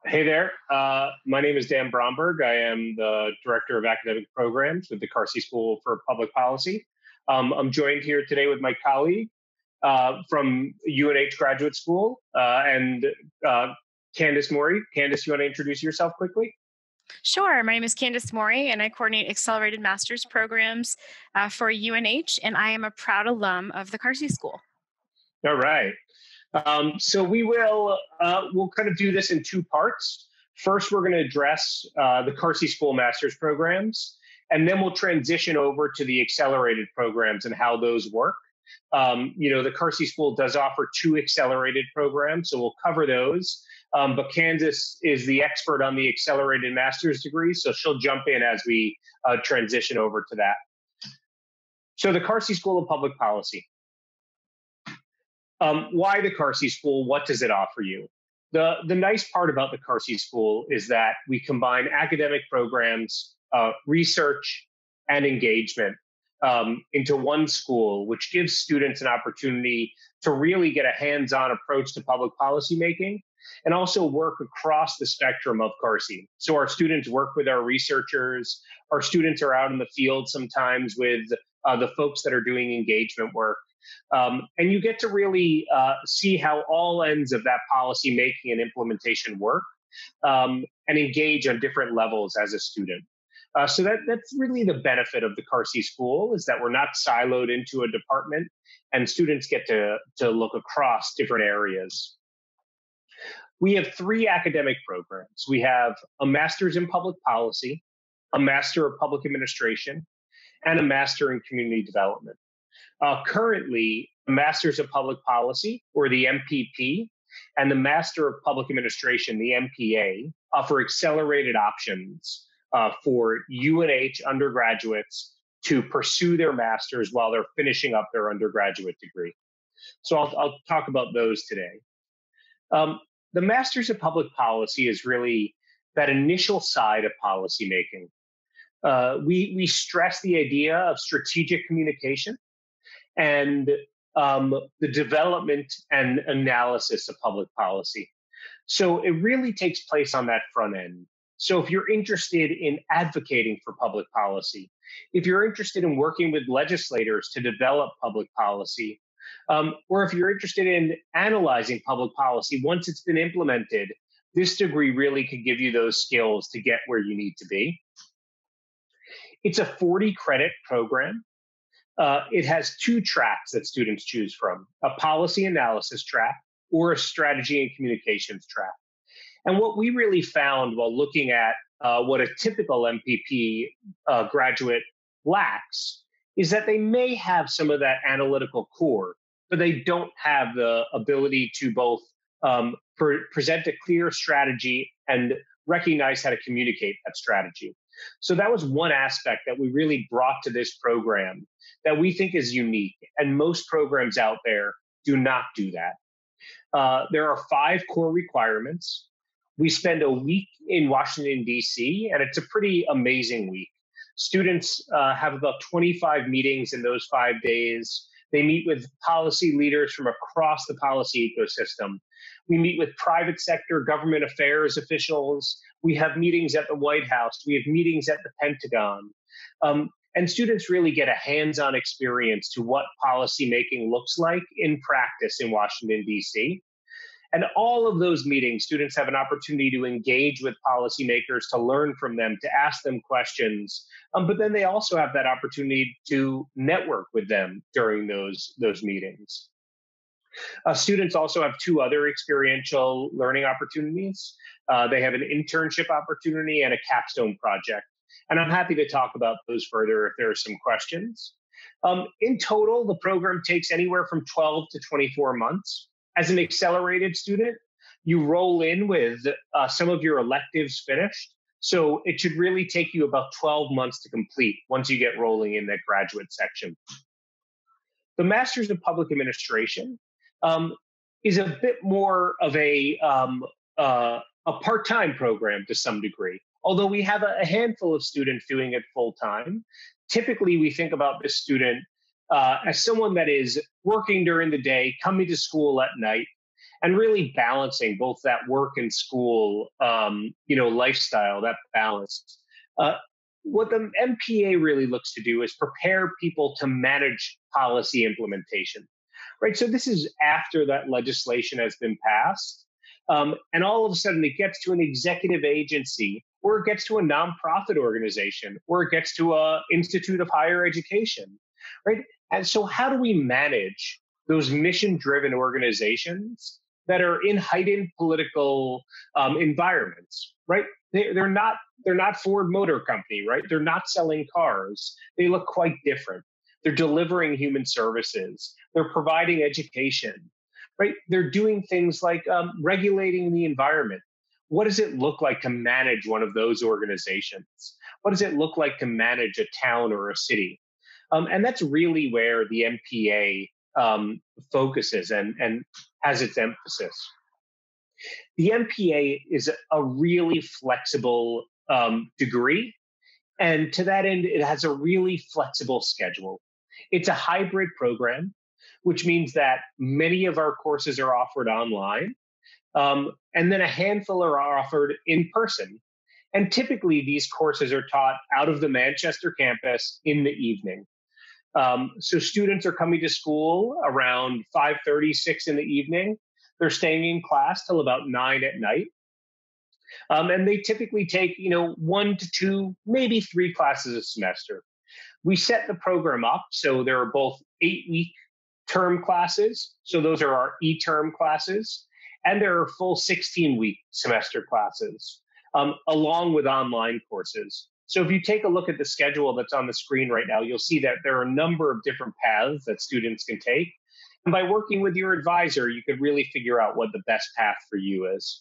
Hey there. My name is Dan Bromberg. I am the Director of Academic Programs with the Carsey School for Public Policy. I'm joined here today with my colleague from UNH Graduate School and Candice Mori. Candice, you want to introduce yourself quickly? Sure. My name is Candice Mori, and I coordinate accelerated master's programs for UNH, and I am a proud alum of the Carsey School. All right. So we'll kind of do this in two parts. First, we're going to address the Carsey School master's programs, and then we'll transition over to the accelerated programs and how those work. The Carsey School does offer two accelerated programs, so we'll cover those. But Candice is the expert on the accelerated master's degree, so she'll jump in as we transition over to that. So the Carsey School of Public Policy. Why the Carsey School? What does it offer you? The nice part about the Carsey School is that we combine academic programs, research, and engagement into one school, which gives students an opportunity to really get a hands-on approach to public policy making and also work across the spectrum of Carsey. So our students work with our researchers, our students are out in the field sometimes with the folks that are doing engagement work. And you get to really see how all ends of that policy making and implementation work and engage on different levels as a student. So that's really the benefit of the Carsey School, is that we're not siloed into a department and students get to look across different areas. We have three academic programs. We have a master's in public policy, a master of public administration, and a master in community development. Currently, the Masters of Public Policy, or the MPP, and the Master of Public Administration, the MPA, offer accelerated options for UNH undergraduates to pursue their master's while they're finishing up their undergraduate degree. So I'll talk about those today. The Masters of Public Policy is really that initial side of policymaking. We stress the idea of strategic communication and the development and analysis of public policy. So it really takes place on that front end. So if you're interested in advocating for public policy, if you're interested in working with legislators to develop public policy, or if you're interested in analyzing public policy once it's been implemented, this degree really could give you those skills to get where you need to be. It's a 40-credit program. It has two tracks that students choose from, a policy analysis track or a strategy and communications track. And what we really found while looking at what a typical MPP graduate lacks is that they may have some of that analytical core, but they don't have the ability to both present a clear strategy and recognize how to communicate that strategy. So that was one aspect that we really brought to this program that we think is unique, and most programs out there do not do that. There are 5 core requirements. We spend a week in Washington, D.C., and it's a pretty amazing week. Students have about 25 meetings in those 5 days. They meet with policy leaders from across the policy ecosystem. We meet with private sector government affairs officials. We have meetings at the White House. We have meetings at the Pentagon. And students really get a hands-on experience to what policymaking looks like in practice in Washington, D.C. And all of those meetings, students have an opportunity to engage with policymakers, to learn from them, to ask them questions. But then they also have that opportunity to network with them during those meetings. Students also have 2 other experiential learning opportunities. They have an internship opportunity and a capstone project. And I'm happy to talk about those further if there are some questions. In total, the program takes anywhere from 12 to 24 months. As an accelerated student, you roll in with some of your electives finished. So it should really take you about 12 months to complete once you get rolling in that graduate section. The Masters of Public Administration is a bit more of a part-time program to some degree. Although we have a handful of students doing it full-time, typically we think about this student as someone that is working during the day, coming to school at night, and really balancing both that work and school, lifestyle, that balance. Uh, what the MPA really looks to do is prepare people to manage policy implementation, right? So this is after that legislation has been passed. And all of a sudden it gets to an executive agency, or it gets to a nonprofit organization, or it gets to an institute of higher education, right? And so how do we manage those mission-driven organizations that are in heightened political environments, right? They're not Ford Motor Company, right? They're not selling cars. They look quite different. They're delivering human services. They're providing education, right? They're doing things like regulating the environment. What does it look like to manage one of those organizations? What does it look like to manage a town or a city? And that's really where the MPA focuses and has its emphasis. The MPA is a really flexible degree. And to that end, it has a really flexible schedule. It's a hybrid program, which means that many of our courses are offered online, and then a handful are offered in person. And typically, these courses are taught out of the Manchester campus in the evening. So students are coming to school around 5:30, 6 in the evening. They're staying in class till about 9 at night. And they typically take, 1 to 2, maybe 3 classes a semester. We set the program up so there are both 8-week term classes. So those are our e-term classes. And there are full 16-week semester classes, along with online courses. So if you take a look at the schedule that's on the screen right now, you'll see that there are a number of different paths that students can take. And by working with your advisor, you could really figure out what the best path for you is.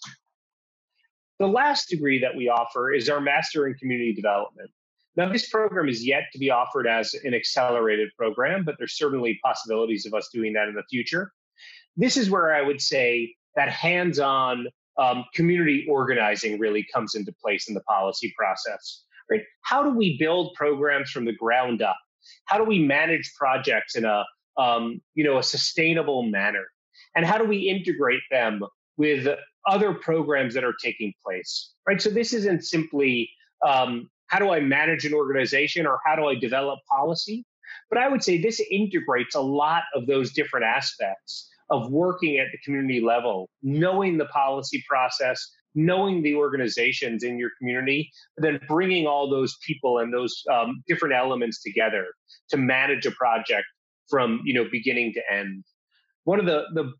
The last degree that we offer is our Master in Community Development. Now, this program is yet to be offered as an accelerated program, but there's certainly possibilities of us doing that in the future. This is where I would say that hands-on community organizing really comes into place in the policy process. Right? How do we build programs from the ground up? How do we manage projects in a sustainable manner? And how do we integrate them with other programs that are taking place? Right. So this isn't simply how do I manage an organization or how do I develop policy? But I would say this integrates a lot of those different aspects of working at the community level, knowing the policy process, knowing the organizations in your community, but then bringing all those people and those different elements together to manage a project from beginning to end. One of the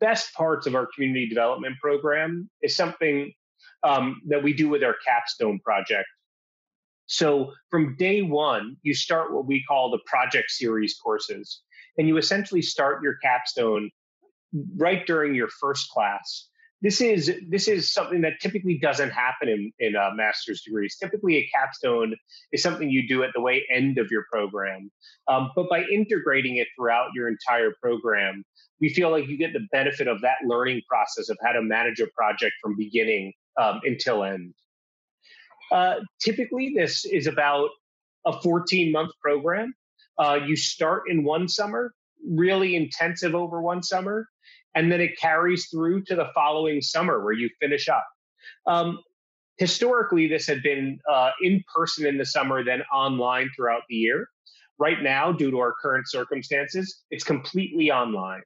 best parts of our community development program is something that we do with our capstone project. So from day one, you start what we call the project series courses, and you essentially start your capstone right during your first class. This is something that typically doesn't happen in master's degrees. Typically, a capstone is something you do at the way end of your program. But by integrating it throughout your entire program, we feel like you get the benefit of that learning process of how to manage a project from beginning until end. Typically, this is about a 14-month program. You start in one summer, really intensive over one summer, and then it carries through to the following summer where you finish up. Historically, this had been in person in the summer, then online throughout the year. Right now, due to our current circumstances, it's completely online,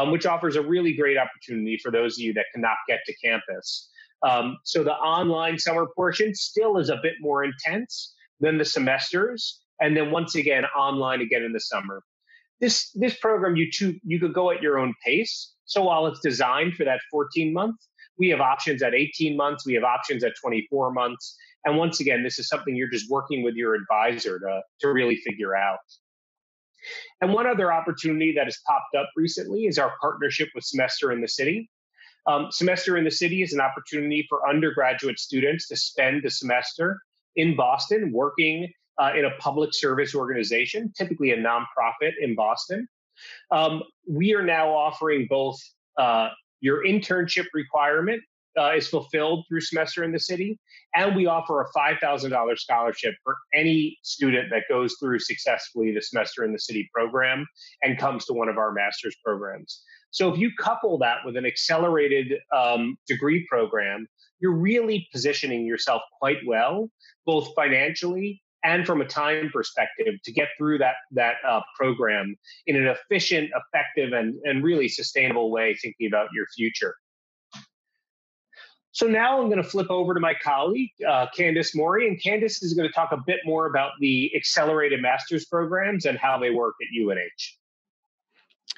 which offers a really great opportunity for those of you that cannot get to campus. So the online summer portion still is a bit more intense than the semesters, and then once again, online again in the summer. This program, you could go at your own pace. So while it's designed for that 14 months, we have options at 18 months, we have options at 24 months. And once again, this is something you're just working with your advisor to really figure out. And one other opportunity that has popped up recently is our partnership with Semester in the City. Semester in the City is an opportunity for undergraduate students to spend a semester in Boston working in a public service organization, typically a nonprofit in Boston. We are now offering both your internship requirement is fulfilled through Semester in the City, and we offer a $5,000 scholarship for any student that goes through successfully the Semester in the City program and comes to one of our master's programs. So if you couple that with an accelerated degree program, you're really positioning yourself quite well, both financially and from a time perspective, to get through that program in an efficient, effective, and really sustainable way, thinking about your future. So now I'm going to flip over to my colleague, Candice Mori, and Candice is going to talk a bit more about the accelerated master's programs and how they work at UNH.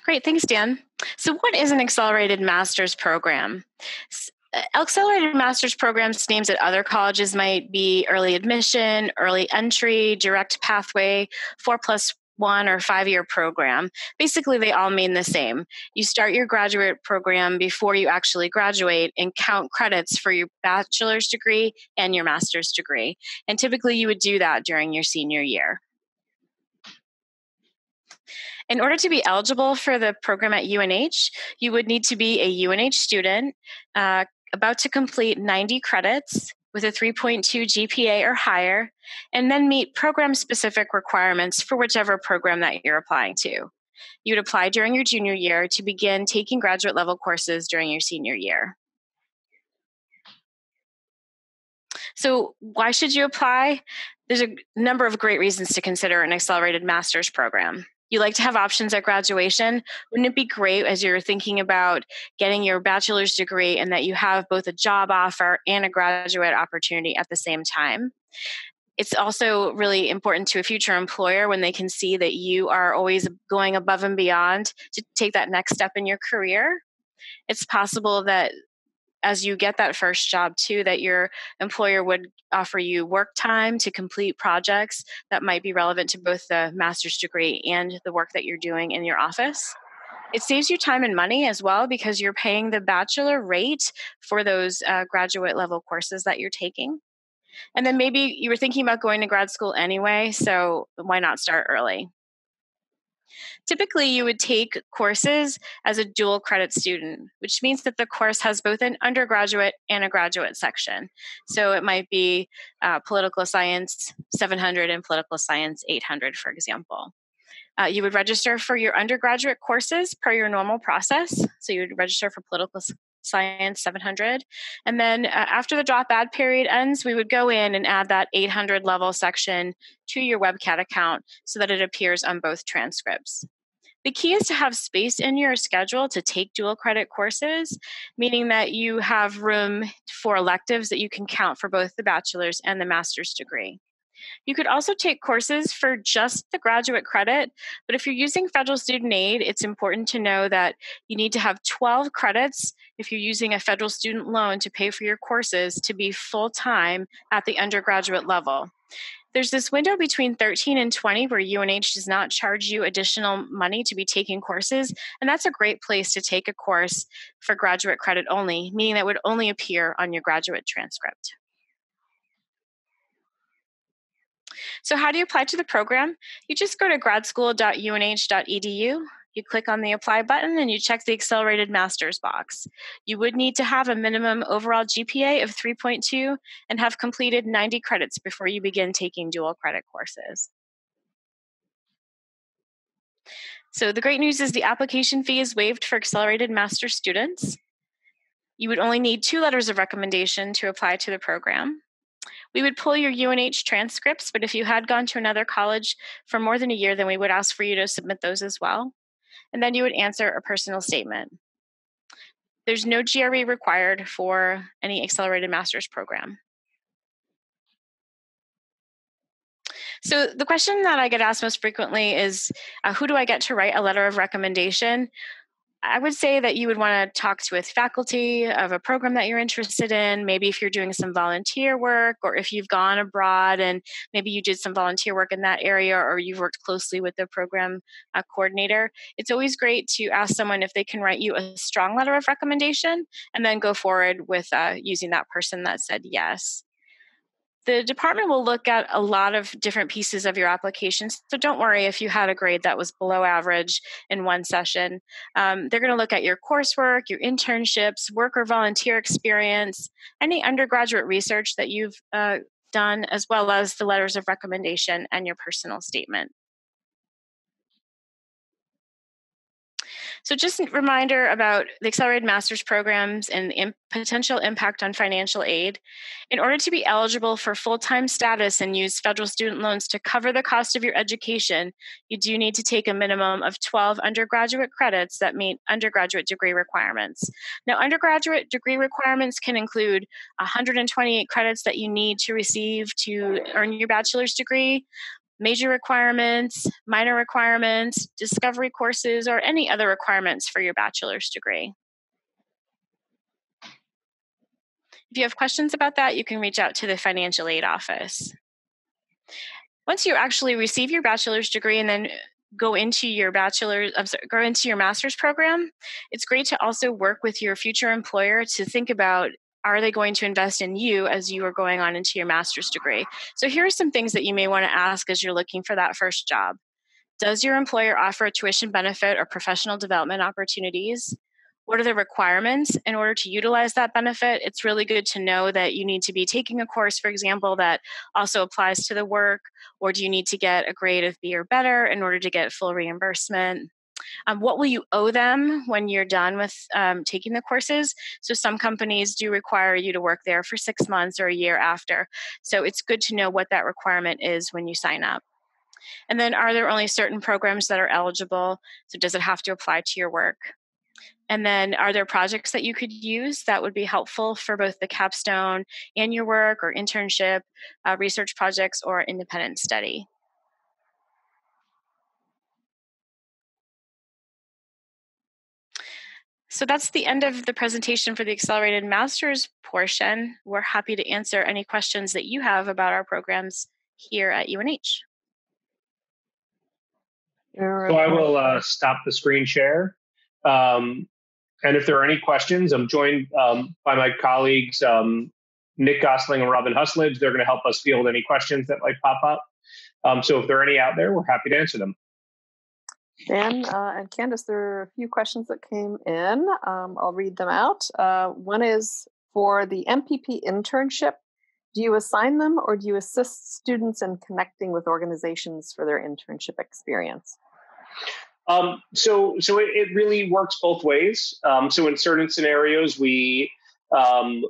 Great, thanks, Dan. So what is an accelerated master's program? Accelerated master's programs names at other colleges might be early admission, early entry, direct pathway, 4+1 or 5-year program. Basically, they all mean the same. You start your graduate program before you actually graduate and count credits for your bachelor's degree and your master's degree. And typically you would do that during your senior year. In order to be eligible for the program at UNH, you would need to be a UNH student, about to complete 90 credits with a 3.2 GPA or higher, and then meet program-specific requirements for whichever program that you're applying to. You would apply during your junior year to begin taking graduate level courses during your senior year. So why should you apply? There's a number of great reasons to consider an accelerated master's program. You like to have options at graduation. Wouldn't it be great as you're thinking about getting your bachelor's degree and that you have both a job offer and a graduate opportunity at the same time? It's also really important to a future employer when they can see that you are always going above and beyond to take that next step in your career. It's possible that as you get that first job too, that your employer would offer you work time to complete projects that might be relevant to both the master's degree and the work that you're doing in your office. It saves you time and money as well because you're paying the bachelor rate for those graduate level courses that you're taking. And then maybe you were thinking about going to grad school anyway, so why not start early? Typically, you would take courses as a dual credit student, which means that the course has both an undergraduate and a graduate section. So it might be political science 700 and political science 800, for example. You would register for your undergraduate courses per your normal process. So you would register for political science 700. And then after the drop add period ends, we would go in and add that 800 level section to your WebCat account so that it appears on both transcripts. The key is to have space in your schedule to take dual credit courses, meaning that you have room for electives that you can count for both the bachelor's and the master's degree. You could also take courses for just the graduate credit, but if you're using federal student aid, it's important to know that you need to have 12 credits if you're using a federal student loan to pay for your courses to be full-time at the undergraduate level. There's this window between 13 and 20 where UNH does not charge you additional money to be taking courses, and that's a great place to take a course for graduate credit only, meaning that would only appear on your graduate transcript. So how do you apply to the program? You just go to gradschool.unh.edu. You click on the apply button and you check the accelerated master's box. You would need to have a minimum overall GPA of 3.2 and have completed 90 credits before you begin taking dual credit courses. So the great news is the application fee is waived for accelerated master's students. You would only need 2 letters of recommendation to apply to the program. We would pull your UNH transcripts, but if you had gone to another college for more than a year, then we would ask for you to submit those as well. And then you would answer a personal statement. There's no GRE required for any accelerated master's program. So the question that I get asked most frequently is, who do I get to write a letter of recommendation? I would say that you would want to talk with faculty of a program that you're interested in, maybe if you're doing some volunteer work, or if you've gone abroad and maybe you did some volunteer work in that area, or you've worked closely with the program coordinator. It's always great to ask someone if they can write you a strong letter of recommendation and then go forward with using that person that said yes. The department will look at a lot of different pieces of your application, so don't worry if you had a grade that was below average in one session. They're going to look at your coursework, your internships, work or volunteer experience, any undergraduate research that you've done, as well as the letters of recommendation and your personal statement. So just a reminder about the accelerated master's programs and the potential impact on financial aid. In order to be eligible for full-time status and use federal student loans to cover the cost of your education, you do need to take a minimum of 12 undergraduate credits that meet undergraduate degree requirements. Now, undergraduate degree requirements can include 128 credits that you need to receive to earn your bachelor's degree, major requirements, minor requirements, discovery courses, or any other requirements for your bachelor's degree. If you have questions about that, you can reach out to the financial aid office. Once you actually receive your bachelor's degree and then go into your master's program, it's great to also work with your future employer to think about, are they going to invest in you as you are going on into your master's degree? So here are some things that you may want to ask as you're looking for that first job. Does your employer offer a tuition benefit or professional development opportunities? What are the requirements in order to utilize that benefit? It's really good to know that you need to be taking a course, for example, that also applies to the work, or do you need to get a grade of B or better in order to get full reimbursement? What will you owe them when you're done with taking the courses? So some companies do require you to work there for 6 months or a year after. So it's good to know what that requirement is when you sign up. And then, are there only certain programs that are eligible? So does it have to apply to your work? And then, are there projects that you could use that would be helpful for both the capstone and your work, or internship, research projects, or independent study? So that's the end of the presentation for the Accelerated Master's portion. We're happy to answer any questions that you have about our programs here at UNH. So I will stop the screen share. And if there are any questions, I'm joined by my colleagues, Nick Gosling and Robin Husledge. They're going to help us field any questions that might pop up. So if there are any out there, we're happy to answer them. Dan and Candace, there are a few questions that came in. I'll read them out. One is for the MPP internship. Do you assign them, or do you assist students in connecting with organizations for their internship experience? So it really works both ways. So in certain scenarios, we, I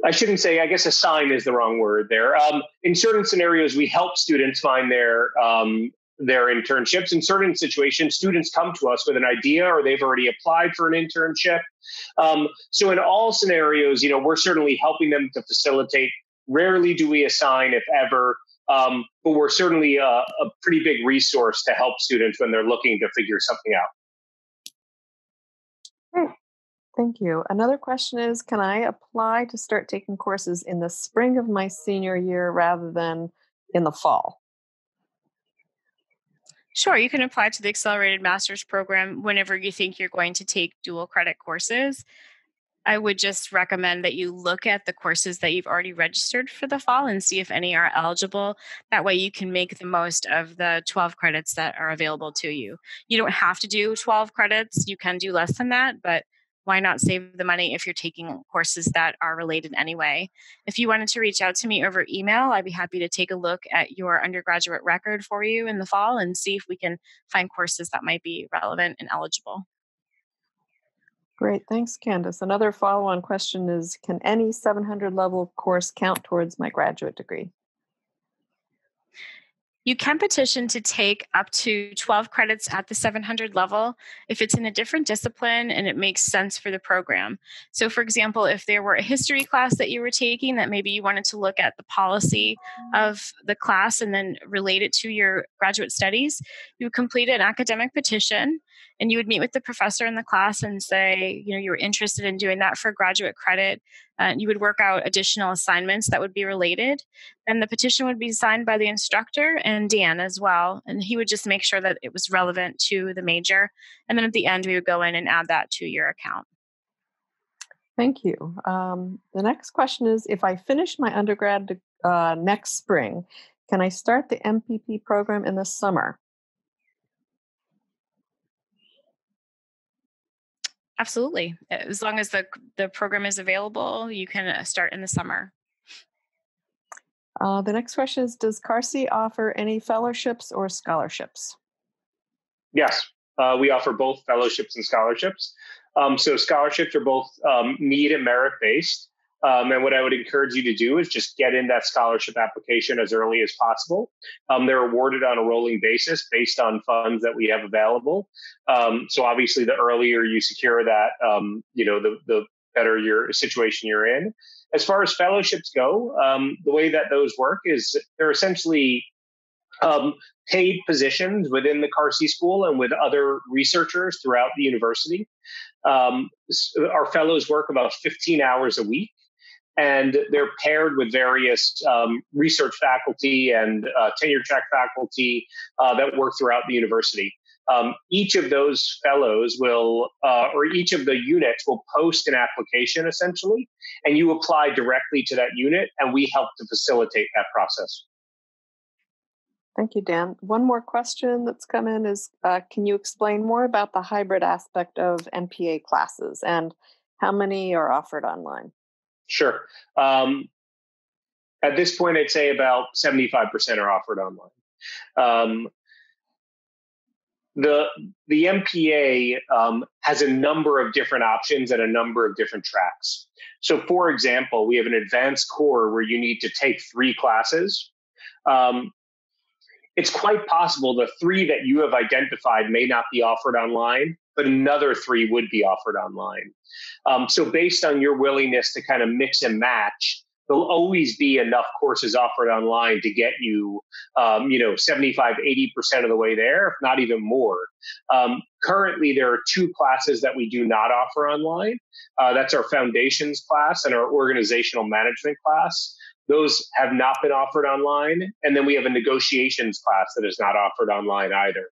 shouldn't say, I guess assign is the wrong word there. In certain scenarios, we help students find their internships. In certain situations, students come to us with an idea, or they've already applied for an internship. So in all scenarios, we're certainly helping them to facilitate. Rarely do we assign, if ever. But we're certainly a pretty big resource to help students when they're looking to figure something out. Great. Thank you. Another question is, can I apply to start taking courses in the spring of my senior year rather than in the fall? Sure, you can apply to the Accelerated Master's program whenever you think you're going to take dual credit courses. I would just recommend that you look at the courses that you've already registered for the fall and see if any are eligible. That way you can make the most of the 12 credits that are available to you. You don't have to do 12 credits. You can do less than that, but why not save the money if you're taking courses that are related anyway? If you wanted to reach out to me over email, I'd be happy to take a look at your undergraduate record for you in the fall and see if we can find courses that might be relevant and eligible. Great. Thanks, Candace. Another follow-on question is, can any 700 level course count towards my graduate degree? You can petition to take up to 12 credits at the 700 level if it's in a different discipline and it makes sense for the program. So for example, if there were a history class that you were taking that maybe you wanted to look at the policy of the class and then relate it to your graduate studies, you would complete an academic petition and you would meet with the professor in the class and say, you were interested in doing that for graduate credit. You would work out additional assignments that would be related. And the petition would be signed by the instructor and Dan as well. And he would just make sure that it was relevant to the major. And then at the end, we would go in and add that to your account. Thank you. The next question is, if I finish my undergrad next spring, can I start the MPP program in the summer? Absolutely. As long as the program is available, you can start in the summer. The next question is, does CARSI offer any fellowships or scholarships? Yes. We offer both fellowships and scholarships. So scholarships are both need and merit based. And what I would encourage you to do is just get in that scholarship application as early as possible. They're awarded on a rolling basis based on funds that we have available. So obviously, the earlier you secure that, the better your situation you're in. As far as fellowships go, the way that those work is they're essentially paid positions within the Carsey School and with other researchers throughout the university. Our fellows work about 15 hours a week, and they're paired with various research faculty and tenure track faculty that work throughout the university. Each of those fellows will, or each of the units will post an application essentially, and you apply directly to that unit, and we help to facilitate that process. Thank you, Dan. One more question that's come in is, can you explain more about the hybrid aspect of MPA classes and how many are offered online? Sure. At this point, I'd say about 75% are offered online. The MPA has a number of different options and a number of different tracks. So, for example, we have an advanced core where you need to take 3 classes. It's quite possible the 3 that you have identified may not be offered online, but another 3 would be offered online. So based on your willingness to kind of mix and match, there'll always be enough courses offered online to get you, 75, 80% of the way there, if not even more. Currently, there are 2 classes that we do not offer online. That's our foundations class and our organizational management class. Those have not been offered online. And then we have a negotiations class that is not offered online either.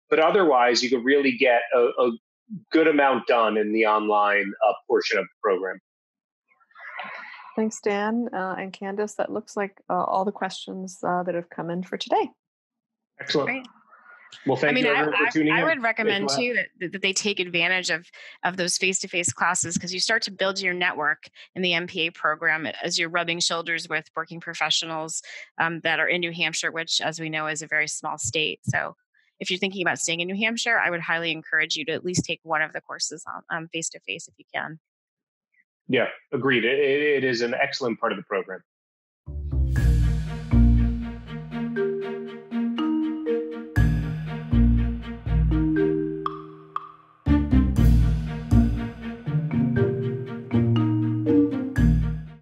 But otherwise, you could really get a good amount done in the online portion of the program. Thanks, Dan and Candace. That looks like all the questions that have come in for today. Excellent. Great. Well, thank you everyone for tuning in. I would recommend too that they take advantage of those face-to-face classes, because you start to build your network in the MPA program as you're rubbing shoulders with working professionals that are in New Hampshire, which, as we know, is a very small state. So if you're thinking about staying in New Hampshire, I would highly encourage you to at least take one of the courses on face-to-face if you can. Yeah, agreed. It is an excellent part of the program.